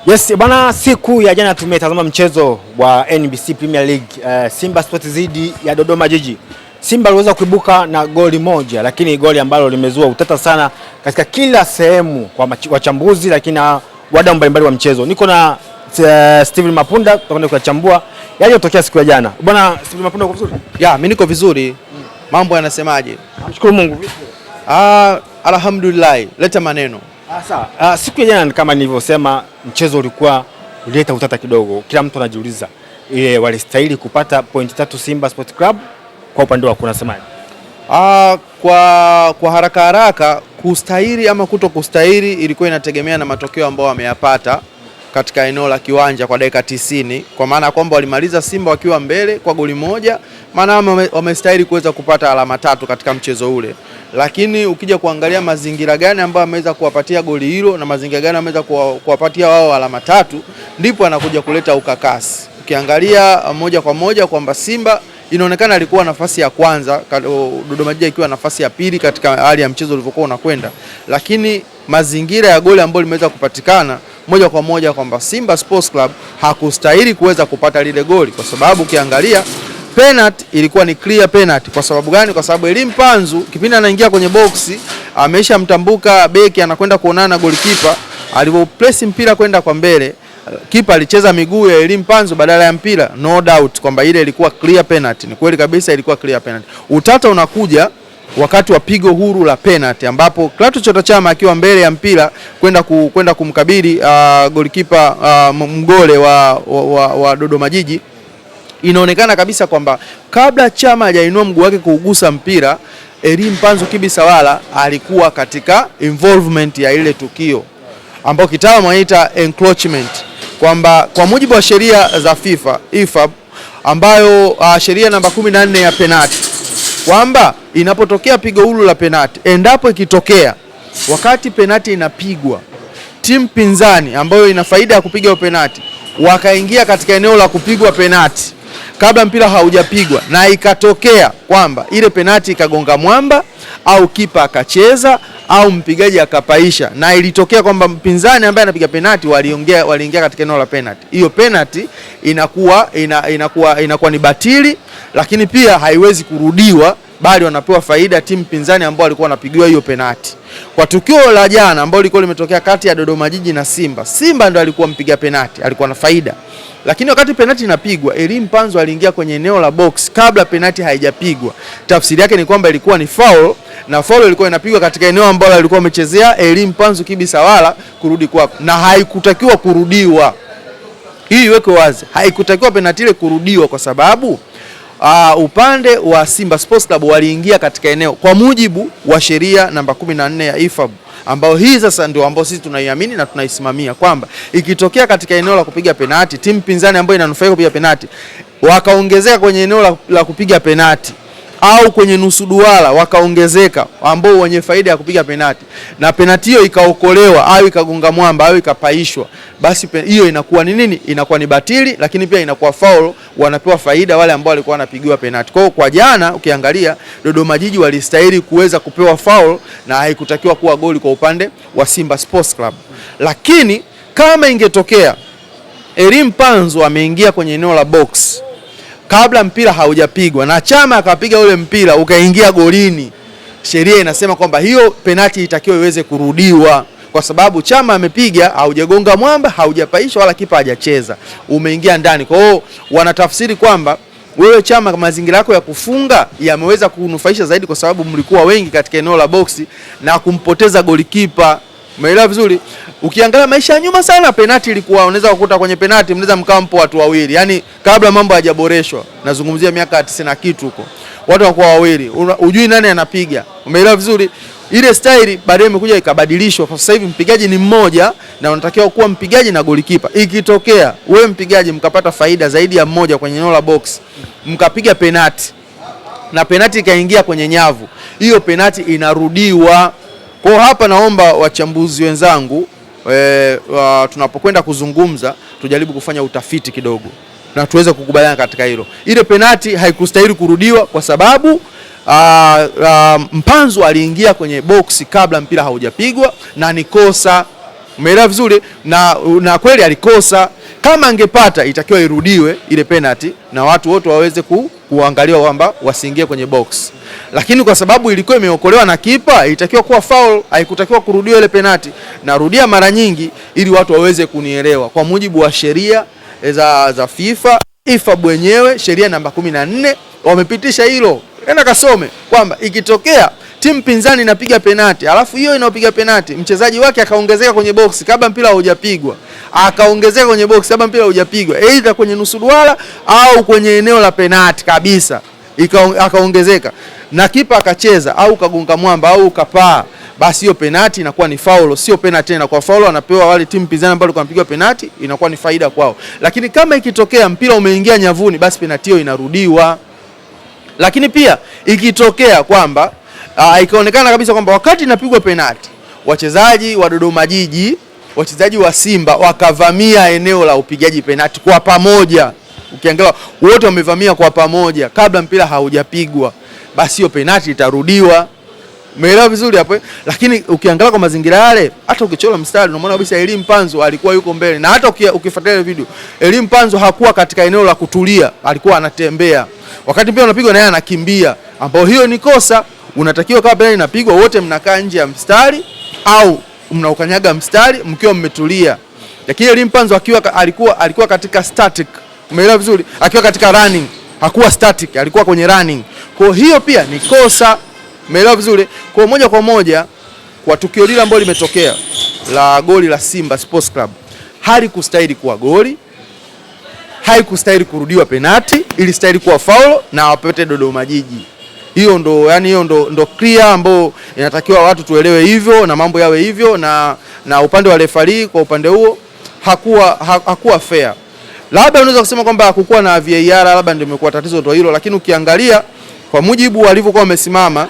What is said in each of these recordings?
Yes, bana, siku ya jana tumetazama mchezo wa NBC Premier League, Simba Sports dhidi ya Dodoma Jiji. Simba aliweza kuibuka na goli moja, lakini goli ambalo limezua utata sana katika kila sehemu kwa wachambuzi, lakini na wadau mbalimbali wa mchezo. Niko na Steven Mapunda, tutakwenda kuchambua yaliyotokea siku ya jana. Bwana Steven Mapunda, uko vizuri? Ya, mimi niko vizuri. Mambo yanasemaje? Namshukuru Mungu. Vipi? Alhamdulillah. Leta maneno. Sawa. Siku ya jana kama nilivyosema, mchezo ulileta utata kidogo. Kila mtu anajiuliza walistahili kupata point 3 Simba Sport Club. Kwa upande wako unasemaje? Kwa haraka kustahili ama kuto kustahili ilikuwa inategemea na matokeo ambayo wameyapata katika eneo la kiwanja kwa dakika 90, kwa maana kwamba walimaliza Simba wakiwa mbele kwa goli moja, maana wamestahili kuweza kupata alama 3 katika mchezo ule. Lakini ukija kuangalia mazingira gani ambayo ameweza kuwapatia goli hilo na mazingira gani ameweza kuwapatia wao alama 3, ndipo anakuja kuleta ukakasi. Ukiangalia moja kwa moja kwamba Simba inaonekana alikuwa nafasi ya kwanza, Dodoma Jiji ikiwa nafasi ya pili katika hali ya mchezo ulivyokuwa unakwenda, lakini mazingira ya goli ambayo limeweza kupatikana moja kwa moja kwamba Simba Sports Club hakustahili kuweza kupata lile goli, kwa sababu ukiangalia penalty ilikuwa ni clear penalty. Kwa sababu gani? Kwa sababu Elim Panzu kipindi anaingia kwenye boxi ameisha mtambuka beki, anakwenda kuonana na golikipa, alipopress mpira kwenda kwa mbele, kipa alicheza miguu ya Elim Panzu badala ya mpira. No doubt kwamba ile ilikuwa clear penalty. Ni kweli kabisa ilikuwa clear penalty. Utata unakuja wakati wa pigo huru la penalty ambapo Clatous Chota Chama akiwa mbele ya mpira kwenda kumkabili golikipa mgole wa Dodoma Jiji. Inaonekana kabisa kwamba kabla Chama hajainua mguu wake kuugusa mpira, Elim Panzu Kibisawala alikuwa katika involvement ya ile tukio ambao kitaalamu wanaita encroachment, kwamba kwa mujibu wa sheria za FIFA IFAB ambayo sheria namba 14 ya penalty, kwamba inapotokea pigo huru la penalty, endapo ikitokea wakati penalty inapigwa timu pinzani ambayo ina faida ya kupiga penalty wakaingia katika eneo la kupigwa penalty kabla mpira haujapigwa, na ikatokea kwamba ile penalty ikagonga mwamba au kipa akacheza au mpigaji akapaisha, na ilitokea kwamba mpinzani ambaye anapiga penalty waliingia katika eneo la penalty, hiyo penalty inakuwa ni batili, lakini pia haiwezi kurudiwa, bali wanapewa faida timu pinzani ambao walikuwa wanapigiwa hiyo penalty. Kwa tukio la jana ambalo lilikuwa limetokea kati ya Dodoma Jiji na Simba ndio alikuwa mpiga penalty, alikuwa na faida. Lakini wakati penalty inapigwa, Elim Panzu aliingia kwenye eneo la box kabla penalty haijapigwa. Tafsiri yake ni kwamba ilikuwa ni foul, na foul ilikuwa inapigwa katika eneo ambalo alikuwa amechezea Elim Panzu Kibisawala kurudi kwako, na haikutakiwa kurudiwa. Hii iweke wazi, haikutakiwa penalty ile kurudiwa kwa sababu upande wa Simba Sports Club waliingia katika eneo kwa mujibu wa sheria namba 14 ya IFAB, ambao hii sasa ndio ambao sisi tunaiamini na tunaisimamia, kwamba ikitokea katika eneo la kupiga penalti timu pinzani ambayo inanufaika kupiga penalti wakaongezeka kwenye eneo la kupiga penalti au kwenye nusu duara wakaongezeka ambao wenye faida ya kupiga penalti, na penalti hiyo ikaokolewa au ikagonga mwamba au ikapaishwa, basi hiyo inakuwa ni nini? Inakuwa ni batili, lakini pia inakuwa foul, wanapewa faida wale ambao walikuwa wanapigiwa penalti. Kwa jana ukiangalia Dodoma Jiji walistahili kuweza kupewa foul na haikutakiwa kuwa goli kwa upande wa Simba Sports Club. Lakini kama ingetokea Elim Panzu ameingia kwenye eneo la box kabla mpira haujapigwa na Chama akapiga ule mpira ukaingia golini, sheria inasema kwamba hiyo penalty itakiwa iweze kurudiwa, kwa sababu Chama amepiga, haujagonga mwamba, haujapaisha wala kipa hajacheza, umeingia ndani. Kwa hiyo wanatafsiri kwamba wewe Chama, mazingira yako ya kufunga yameweza kunufaisha zaidi kwa sababu mlikuwa wengi katika eneo la boksi na kumpoteza golikipa. Umeelewa vizuri? Ukiangalia maisha ya nyuma sana, penalty ilikuwa unaweza kukuta kwenye penalty mnaweza mkampo watu wawili. Yaani kabla mambo hayajaboreshwa, nazungumzia miaka 90 na kitu huko, watu wako wawili, hujui nani anapiga. Umeelewa vizuri? Ile style baadaye imekuja ikabadilishwa. Kwa sasa hivi mpigaji ni mmoja na unatakiwa kuwa mpigaji na golikipa. Ikitokea wewe mpigaji mkapata faida zaidi ya mmoja kwenye eneo la box, mkapiga penalty na penalty ikaingia kwenye nyavu, hiyo penalty inarudiwa. Kwa hapa naomba wachambuzi wenzangu tunapokwenda kuzungumza tujaribu kufanya utafiti kidogo na tuweze kukubaliana katika hilo. Ile penalty haikustahili kurudiwa kwa sababu Mpanzu aliingia kwenye box kabla mpira haujapigwa, na ni kosa Umeelewa vizuri? Na kweli alikosa. Kama angepata itakiwa irudiwe ile penalty na watu wote waweze kuangaliwa kwamba wasiingie kwenye box. Lakini kwa sababu ilikuwa imeokolewa na kipa, itakiwa kuwa foul, haikutakiwa kurudiwa ile penalty. Narudia mara nyingi ili watu waweze kunielewa. Kwa mujibu wa sheria za FIFA wenyewe, sheria namba 14 wamepitisha hilo. Nenda kasome kwamba ikitokea timu pinzani inapiga penalti, alafu hiyo inaopiga penalti mchezaji wake akaongezeka kwenye box kabla mpira haujapigwa, akaongezeka kwenye box kabla mpira haujapigwa, aidha kwenye nusu duara au kwenye eneo la penalti kabisa, akaongezeka na kipa akacheza au kagonga mwamba au kapaa, basi hiyo penalti inakuwa ni foul, sio penalti tena. Kwa foul wanapewa wale timu pinzani ambao walikuwa wanapiga penalti, inakuwa ni faida kwao. Lakini kama ikitokea mpira umeingia nyavuni, basi penalti hiyo inarudiwa. Lakini pia ikitokea kwamba ikaonekana kabisa kwamba wakati inapigwa penalti, wachezaji wa Dodoma Jiji, wachezaji wa Simba wakavamia eneo la upigaji penalti kwa pamoja, ukiangalia wote wamevamia kwa pamoja kabla mpira haujapigwa, basi hiyo penalti itarudiwa. Umeelewa vizuri hapo? Lakini ukiangalia kwa mazingira yale, hata ukichora mstari unaona kabisa Elie Panzo alikuwa yuko mbele, na hata ukifuatilia video Elie Panzo hakuwa katika eneo la kutulia, alikuwa anatembea wakati mpira unapigwa na yeye anakimbia, ambao hiyo ni kosa. Unatakiwa kama penalti inapigwa wote mnakaa nje ya mstari au mnaukanyaga mstari mkiwa mmetulia. Lakini Elie Panzo alikuwa katika static. Umeelewa vizuri? Akiwa katika running, hakuwa static, alikuwa kwenye running. Kwa hiyo pia ni kosa. Umeelewa vizuri? Kwa moja kwa moja kwa tukio lile ambalo limetokea la goli la Simba Sports Club, halikustahili kuwa goli, haikustahili kurudiwa penalti, ilistahili kuwa foul na wapete Dodoma Jiji. Hiyo ndo clear ambao inatakiwa watu tuelewe hivyo na mambo yawe hivyo, na upande wa referee kwa upande huo hakuwa fair. Labda unaweza kusema kwamba hakukuwa na VAR, labda ndio imekuwa tatizo ndio hilo, lakini ukiangalia kwa mujibu walivyokuwa wamesimama,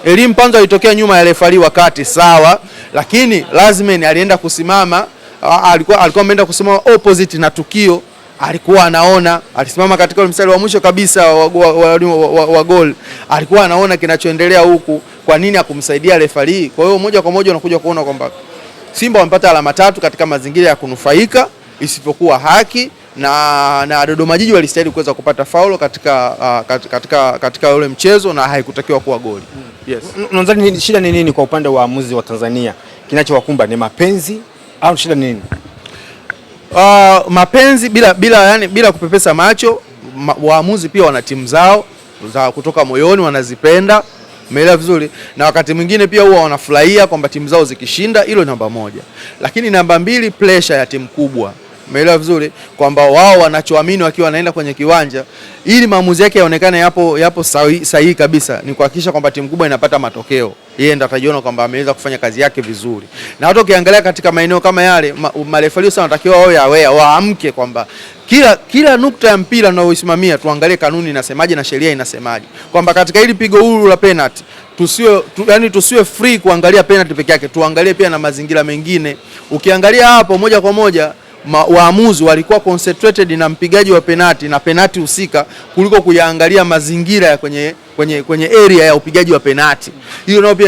Elie Panzo alitokea nyuma ya referee wakati sawa, lakini Lazmen alienda kusimama, alikuwa ameenda kusimama opposite na tukio, alikuwa anaona, alisimama katika mstari wa mwisho kabisa wa goal, alikuwa anaona kinachoendelea huku. Kwa nini akumsaidia referee? Kwa hiyo moja kwa moja unakuja kuona kwamba Simba wamepata alama 3 katika mazingira ya kunufaika isipokuwa haki, na Dodoma Jiji walistahili kuweza kupata faulo katika ule mchezo na haikutakiwa kuwa goli. Yes. Unadhani shida ni nini kwa upande wa waamuzi wa Tanzania? Kinachowakumba ni mapenzi au shida ni nini? Mapenzi bila kupepesa macho. Waamuzi pia wana timu zao za kutoka moyoni, wanazipenda. Umeelewa vizuri? Na wakati mwingine pia huwa wanafurahia kwamba timu zao zikishinda, hilo namba 1. Lakini namba 2, pressure ya timu kubwa. Umeelewa vizuri? Kwamba wao wanachoamini wakiwa wanaenda kwenye kiwanja ili maamuzi yake yaonekane yapo sahihi kabisa, ni kuhakikisha kwamba timu kubwa inapata matokeo. Yeye ndo atajiona kwamba ameweza kufanya kazi yake vizuri. Na hata ukiangalia katika maeneo kama yale, marefali sana wanatakiwa wawe aware, waamke kwamba kila nukta ya mpira unaoisimamia tuangalie kanuni inasemaje na sheria inasemaje. Kwamba katika hili pigo huru la penalty tusiwe free kuangalia penalty peke yake, tuangalie pia na mazingira mengine. Ukiangalia hapo moja kwa moja waamuzi walikuwa concentrated na mpigaji wa penalti na penalti husika kuliko kuyaangalia mazingira ya kwenye area ya upigaji wa penalti. Hiyo nao pia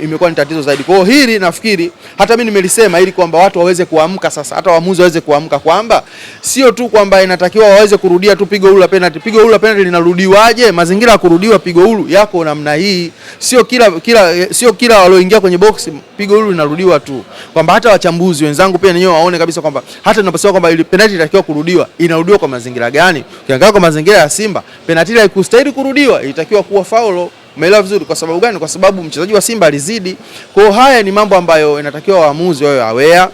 imekuwa ni tatizo zaidi. Kwa hiyo hili nafikiri hata mimi nimelisema ili kwamba watu waweze kuamka sasa, hata waamuzi waweze kuamka kwamba sio tu kwamba inatakiwa waweze kurudia tu pigo huru la penalti. Pigo huru la penalti linarudiwaje? Mazingira ya kurudiwa pigo huru yako namna hii. Sio kila walioingia kwenye box pigo huru linarudiwa tu. Kwamba hata wachambuzi wenzangu pia wenyewe waone kabisa kwamba hata tunaposema kwamba ile penalti inatakiwa kurudiwa, inarudiwa kwa mazingira gani? Ukiangalia kwa mazingira ya Simba, penalti ile haikustahili kurudiwa, ilitakiwa kuwa faulo. Umeelewa vizuri? Kwa sababu gani? Kwa sababu mchezaji wa Simba alizidi. Kwa hiyo haya ni mambo ambayo inatakiwa waamuzi wawe aware,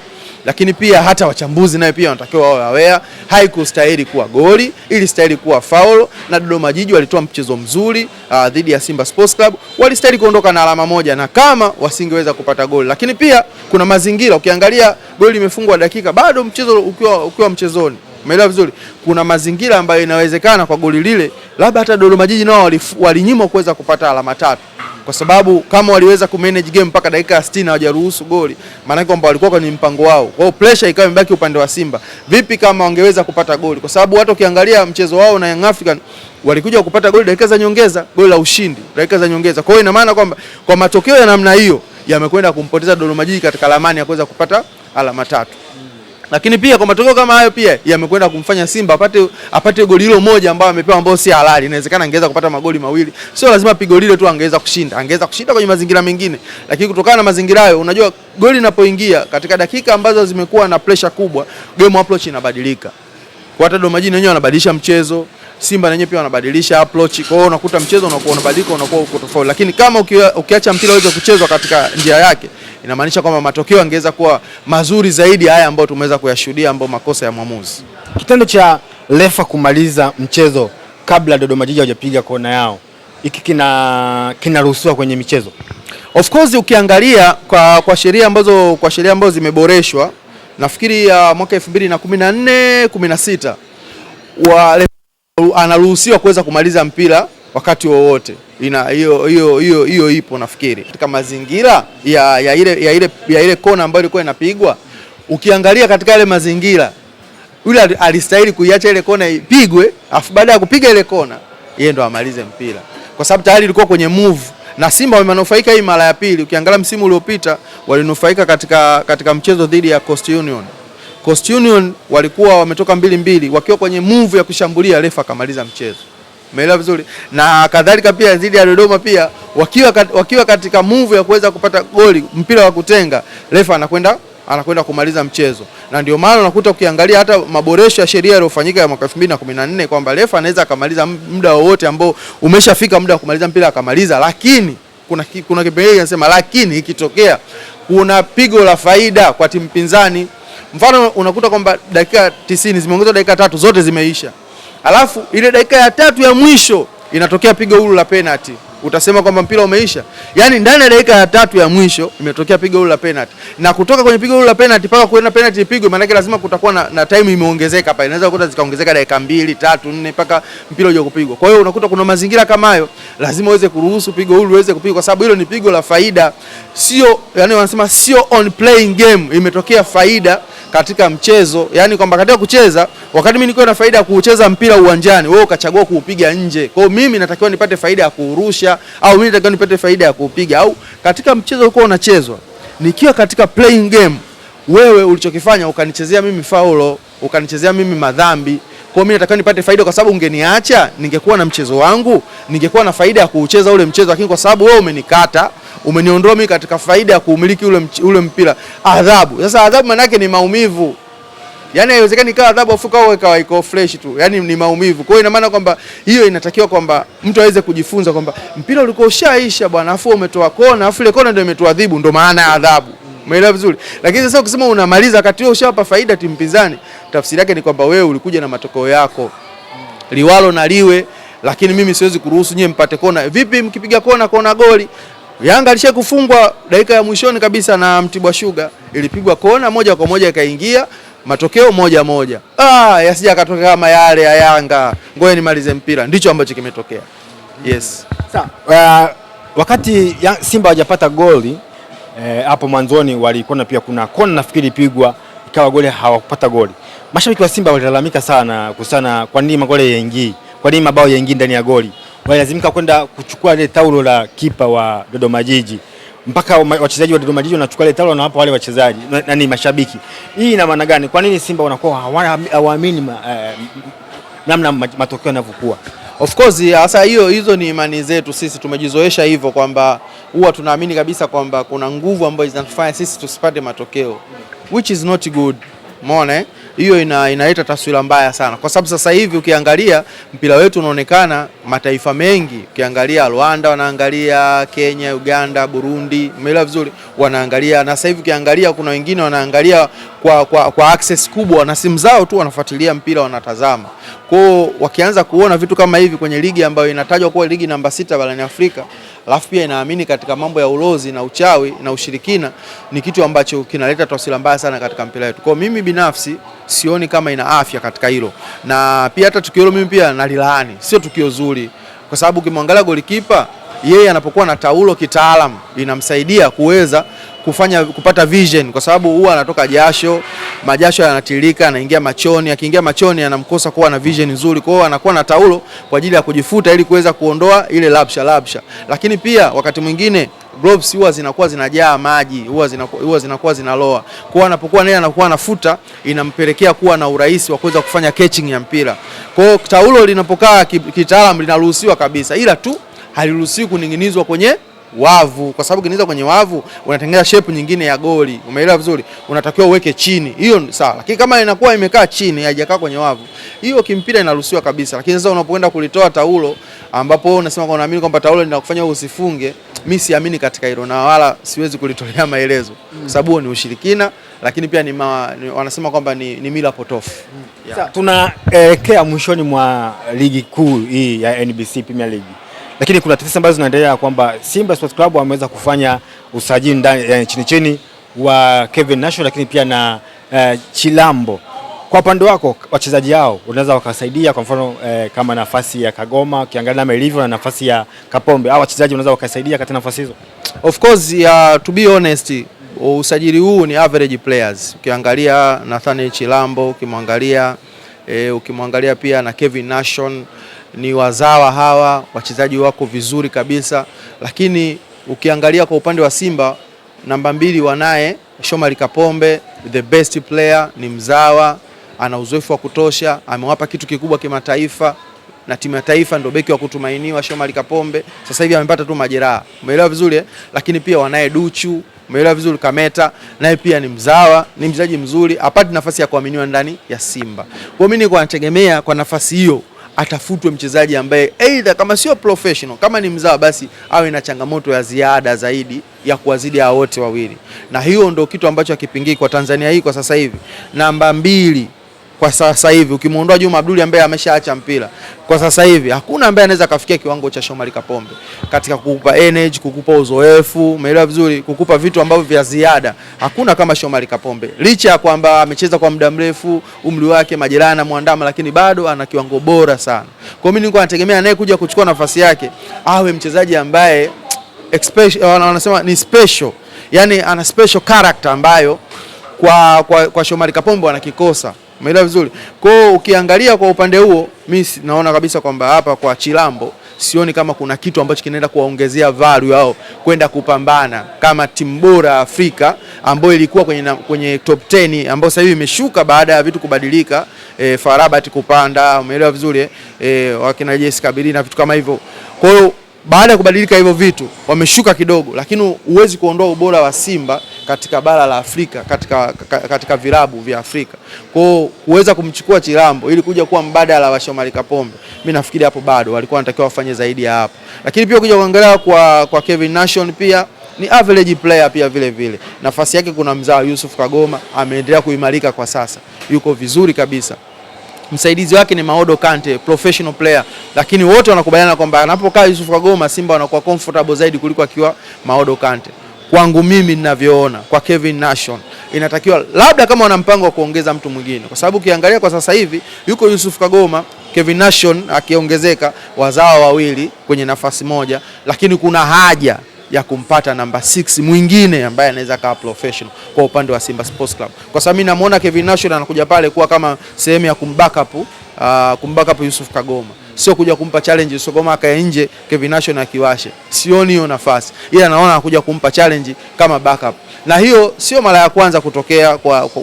lakini pia hata wachambuzi nayo pia wanatakiwa wawe aware. Haikustahili kuwa goli, ilistahili kuwa faulo, na Dodoma Jiji walitoa mchezo mzuri dhidi ya Simba Sports Club. Walistahili kuondoka na alama 1 na kama wasingeweza kupata goli. Lakini pia kuna mazingira, ukiangalia goli limefungwa dakika bado mchezo ukiwa mchezoni. Umeelewa vizuri? Kuna mazingira ambayo inawezekana kwa goli lile labda hata Dodoma Jiji nao walinyimwa kuweza kupata alama 3. Kwa sababu kama waliweza kumanage game mpaka dakika 60 hawajaruhusu goli, maana kwamba walikuwa kwenye mpango wao. Kwa hiyo pressure ikawa imebaki upande wa Simba. Vipi kama wangeweza kupata goli? Kwa sababu hata ukiangalia mchezo wao na Young African walikuja kupata goli dakika za nyongeza, goli la ushindi dakika za nyongeza. Kwa hiyo ina maana kwamba kwa matokeo ya namna hiyo yamekwenda kumpoteza Dodoma Jiji katika ramani ya kuweza kupata alama 3. Lakini pia kwa matokeo kama hayo pia yamekwenda kumfanya Simba apate goli hilo moja ambao amepewa, ambao si halali. Inawezekana angeweza kupata magoli mawili. Sio lazima pigo lile tu angeweza kushinda. Angeweza kushinda kwenye mazingira mengine. Lakini kutokana na mazingira hayo, unajua goli linapoingia katika dakika ambazo zimekuwa na pressure kubwa, game approach inabadilika. Kwa hata Dodoma Jiji wenyewe wanabadilisha mchezo, Simba wenyewe pia wanabadilisha approach. Kwa hiyo unakuta mchezo unakuwa unabadilika, unakuwa uko tofauti. Lakini kama ukiacha mpira uweze kuchezwa katika njia yake, inamaanisha kwamba matokeo yangeweza kuwa mazuri zaidi haya ambayo tumeweza kuyashuhudia, ambao makosa ya mwamuzi. Kitendo cha refa kumaliza mchezo kabla Dodoma Jiji hawajapiga kona yao, hiki kinaruhusiwa kwenye michezo? Of course ukiangalia kwa sheria ambazo zimeboreshwa, nafikiri ya mwaka 2014 16 anaruhusiwa kuweza kumaliza mpira wakati wowote. Hiyo ipo nafikiri. Katika mazingira ya ile kona ambayo ilikuwa inapigwa, ukiangalia katika ile mazingira, yule alistahili kuiacha ile kona ipigwe, afu baada ya kupiga ile kona yeye ndo amalize mpira, kwa sababu tayari ilikuwa kwenye move. Na Simba wamenufaika hii mara ya pili. Ukiangalia msimu uliopita walinufaika katika mchezo dhidi ya Coast Union. Coast Union walikuwa wametoka 2-2 wakiwa kwenye move ya kushambulia, refa akamaliza mchezo. Umeelewa vizuri? Na kadhalika pia dhidi ya Dodoma pia wakiwa katika move ya kuweza kupata goli, mpira wa kutenga, refa anakwenda kumaliza mchezo. Na ndio maana unakuta ukiangalia hata maboresho ya sheria yaliyofanyika ya mwaka 2014 kwamba refa anaweza akamaliza muda wowote ambao umeshafika muda wa kumaliza mpira akamaliza, lakini kuna kipengele kinasema lakini ikitokea kuna pigo la faida kwa timu pinzani. Mfano unakuta kwamba dakika 90 zimeongezwa dakika 3 zote zimeisha, alafu ile dakika ya 3 ya mwisho inatokea pigo huru la penalty, utasema kwamba mpira umeisha? Yani ndani ya dakika ya 3 ya mwisho imetokea pigo huru la penalty, na kutoka kwenye pigo huru la penalty mpaka kuenda penalty ipigwe, maana yake lazima kutakuwa na time imeongezeka pale. Inaweza kukuta zikaongezeka dakika 2, 3, 4 mpaka mpira uje kupigwa. Kwa hiyo unakuta kuna mazingira kama hayo, lazima uweze kuruhusu pigo huru uweze kupigwa, kwa sababu hilo ni pigo la faida, sio yani wanasema sio on playing game, imetokea faida katika mchezo. Yani kwamba katika kucheza, wakati mimi niko na faida ya kucheza mpira uwanjani, wewe ukachagua kuupiga nje. Kwa hiyo mimi natakiwa nipate faida ya kuurusha, au mimi natakiwa nipate faida ya kuupiga. Au katika mchezo uko unachezwa, nikiwa katika playing game, wewe ulichokifanya ukanichezea mimi faulo, ukanichezea mimi madhambi. Kwa mimi natakiwa nipate faida, kwa sababu ungeniacha ningekuwa na mchezo wangu, ningekuwa na faida ya kuucheza ule mchezo, lakini kwa sababu wewe umenikata, umeniondoa mimi katika faida ya kuumiliki ule mpira. Adhabu. Sasa adhabu maana yake ni maumivu. Yaani haiwezekani ikawa adhabu afuka au ikawa iko fresh tu. Yaani ni maumivu. Kwa hiyo ina maana kwamba hiyo inatakiwa kwamba mtu aweze kujifunza kwamba mpira ulikuwa ushaisha bwana, afu umetoa kona, afu ile kona ndio imetuadhibu, ndio maana ya adhabu. Umeelewa vizuri? Lakini sasa ukisema unamaliza wakati wewe ushawapa faida timu pinzani, tafsiri yake ni kwamba wewe ulikuja na matokeo yako, liwalo na liwe, lakini mimi siwezi kuruhusu nyie mpate kona. Vipi mkipiga kona goli? Yanga alisha kufungwa dakika ya mwishoni kabisa na Mtibwa Sugar, ilipigwa kona moja kwa moja ikaingia, matokeo 1-1. Yasija katoka kama yale ya Yanga, ngoja nimalize mpira. Ndicho ambacho kimetokea. Yes. Sawa. Wakati Simba hawajapata goli hapo mwanzoni walikuwa pia kuna kona nafikiri ipigwa ikawa goli, hawakupata goli. Mashabiki wa Simba walilalamika sana kusana, kwa nini magoli yaingii? Kwa nini mabao yaingii ndani ya goli? Walazimika kwenda kuchukua ile taulo la kipa wa Dodoma Jiji, mpaka wachezaji wa Dodoma Jiji wanachukua ile taulo na hapo wale wachezaji nani mashabiki. Hii ina maana gani? Kwa nini Simba wanakuwa hawaamini namna matokeo yanavyokuwa? Of course sasa hizo ni imani zetu sisi, tumejizoesha hivyo kwamba huwa tunaamini kabisa kwamba kuna nguvu ambazo zinatufanya sisi tusipate matokeo, which is not good. Umeona hiyo inaleta taswira mbaya sana, kwa sababu sasa hivi ukiangalia mpira wetu unaonekana mataifa mengi, ukiangalia Rwanda wanaangalia, Kenya, Uganda, Burundi, umeelewa vizuri, wanaangalia. Na sasa hivi ukiangalia kuna wengine wanaangalia kwa access kubwa na simu zao tu wanafuatilia mpira, wanatazama. Kwa wakianza kuona vitu kama hivi kwenye ligi ambayo inatajwa kuwa ligi namba 6 barani Afrika, alafu pia inaamini katika mambo ya ulozi na uchawi na ushirikina, ni kitu ambacho kinaleta taswira mbaya sana katika mpira wetu. Kwa mimi binafsi sioni kama ina afya katika hilo, na pia hata tukio hilo mimi pia nalilaani, sio tukio zuri, kwa sababu ukimwangalia golikipa yeye anapokuwa na taulo kitaalamu inamsaidia kuweza kupata vision, kwa sababu huwa anatoka jasho, majasho yanatiririka, anaingia machoni, akiingia machoni anamkosa kuwa na vision nzuri. Kwa hiyo anakuwa na taulo kwa ajili ya kujifuta ili kuweza kuondoa ile labsha. Lakini pia wakati mwingine gloves huwa zinakuwa zinajaa maji, huwa zinakuwa zinaloa. Kwa anapokuwa naye anakuwa anafuta, inampelekea kuwa na urahisi wa kuweza kufanya catching ya mpira. Kwa hiyo taulo linapokaa kitaalamu linaruhusiwa kabisa, ila tu haliruhusiwi kuning'inizwa kwenye wavu, kwa sababu kinaweza kwenye wavu unatengeneza shape nyingine ya goli. Umeelewa vizuri? Unatakiwa uweke chini. Hiyo sawa. Lakini kama inakuwa imekaa chini haijakaa kwenye wavu, hiyo kimpira inaruhusiwa kabisa. Lakini sasa unapoenda kulitoa taulo ambapo unasema kwa unaamini kwamba taulo linakufanya usifunge, mimi siamini katika hilo na wala siwezi kulitolea maelezo. Sababu ni ushirikina, lakini pia wanasema kwamba ni mila potofu. Sasa tunaelekea mwishoni mwa ligi kuu hii ya NBC Premier League. Lakini kuna tetesi ambazo zinaendelea kwamba Simba Sports Club wameweza kufanya usajili ndani chini wa Kevin Nation, lakini pia na Chilambo. Kwa upande wako wachezaji hao unaweza wakasaidia, kwa mfano kama nafasi ya Kagoma ukiangalia kama ilivyo na nafasi ya Kapombe, au wachezaji unaweza wakasaidia katika nafasi hizo? Of course, to be honest, usajili huu ni average players. Ukiangalia Nathaniel Chilambo, ukimwangalia pia na Kevin Nation, ni wazawa hawa, wachezaji wako vizuri kabisa. Lakini ukiangalia kwa upande wa Simba, namba 2 wanaye Shomari Kapombe, the best player, ni mzawa, ana uzoefu wa kutosha, amewapa kitu kikubwa kimataifa na timu ya taifa, ndio beki wa kutumainiwa Shomari Kapombe. Sasa hivi amepata tu majeraha, umeelewa vizuri Lakini pia wanaye Duchu, umeelewa vizuri. Kameta naye pia ni mzawa, ni mchezaji mzuri, apate nafasi ya kuaminiwa ndani ya Simba. Kwa mimi niko nategemea kwa nafasi hiyo atafutwe mchezaji ambaye either kama sio professional, kama ni mzawa, basi awe na changamoto ya ziada zaidi ya kuwazidi hao wote wawili. Na hiyo ndio kitu ambacho hakipingiki kwa Tanzania hii kwa sasa hivi. Namba 2 kwa sasa hivi ukimuondoa Juma Abduli ambaye ameshaacha mpira, kwa sasa hivi hakuna ambaye anaweza kafikia kiwango cha Shomari Kapombe katika kukupa energy, kukupa uzoefu, umeelewa vizuri, kukupa vitu ambavyo vya ziada. Hakuna kama Shomari Kapombe, licha ya kwamba amecheza kwa muda mrefu, umri wake, majeraha na muandama, lakini bado ana kiwango bora sana. Kwa mimi nilikuwa nategemea anayekuja kuchukua nafasi yake awe mchezaji ambaye wanasema ni special, yani ana special character ambayo kwa Shomari Kapombe wanakikosa. Umeelewa vizuri? Kwa ukiangalia kwa upande huo, mimi naona kabisa kwamba hapa kwa Chilambo sioni kama kuna kitu ambacho kinaenda kuwaongezea value au kwenda kupambana kama timu bora Afrika ambayo ilikuwa kwenye top 10 ambayo sasa hivi imeshuka baada ya vitu kubadilika, Farabat kupanda, umeelewa vizuri, wakina Jesse Kabili na vitu kama hivyo. Kwa hiyo baada ya kubadilika hivyo vitu wameshuka kidogo, lakini huwezi kuondoa ubora wa Simba katika bara la Afrika, katika vilabu vya Afrika. Kwa hiyo kuweza kumchukua Chilambo ili kuja kuwa mbadala wa Shomari Kapombe, mimi nafikiri hapo bado walikuwa wanatakiwa wafanye zaidi ya hapo. Lakini pia kuja kuangalia kwa Kevin Nation, pia ni average player pia vile vile. Nafasi yake kuna mzao Yusuf Kagoma, ameendelea kuimarika kwa sasa, yuko vizuri kabisa. Msaidizi wake ni Maodo Kante, professional player, lakini wote wanakubaliana kwamba anapokaa Yusuf Kagoma Simba wanakuwa comfortable zaidi kuliko akiwa Maodo Kante. Kwangu mimi ninavyoona, kwa Kevin Nation inatakiwa labda kama wana mpango wa kuongeza mtu mwingine, kwa sababu ukiangalia kwa sasa hivi yuko Yusuf Kagoma, Kevin Nation akiongezeka, wazawa wawili kwenye nafasi moja, lakini kuna haja ya kumpata namba 6 mwingine ambaye anaweza kuwa professional kwa upande wa Simba Sports Club, kwa sababu mimi namuona Kevin Nation anakuja pale kuwa kama sehemu ya kumbackup Yusuf Kagoma, sio kuja kumpa challenge Yusuf Kagoma akae nje Kevin Nation akiwashe. Sioni hiyo nafasi, ila naona anakuja kumpa challenge kama backup, na hiyo sio mara ya kwanza kutokea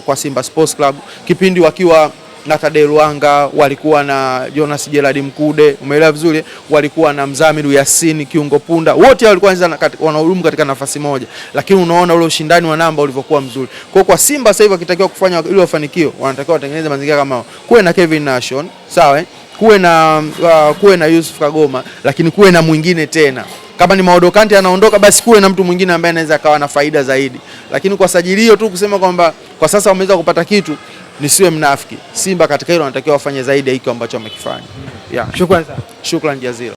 kwa Simba Sports Club. Kipindi wakiwa na Tadeu Luanga, walikuwa na Jonas Gerard Mkude, umeelewa vizuri, walikuwa na Mzamiru Yasin kiungo punda, wote walikuwa wanahudumu katika nafasi moja, lakini unaona ule ushindani wa namba ulivyokuwa mzuri. Kwa Simba sasa hivi wakitakiwa kufanya ile mafanikio, wanatakiwa watengeneze mazingira kama kuwe na Kevin Nation, sawa, kuwe na Yusuf Kagoma, lakini kuwe na mwingine tena. Kama ni Maodo Kante anaondoka, basi kuwe na mtu mwingine ambaye anaweza kawa na faida zaidi. Lakini kwa sajili hiyo tu kusema kwamba kwa sasa wameweza kupata kitu, nisiwe mnafiki. Simba katika hilo wanatakiwa wafanye zaidi ya hiki ambacho wamekifanya. Shukrani jazila.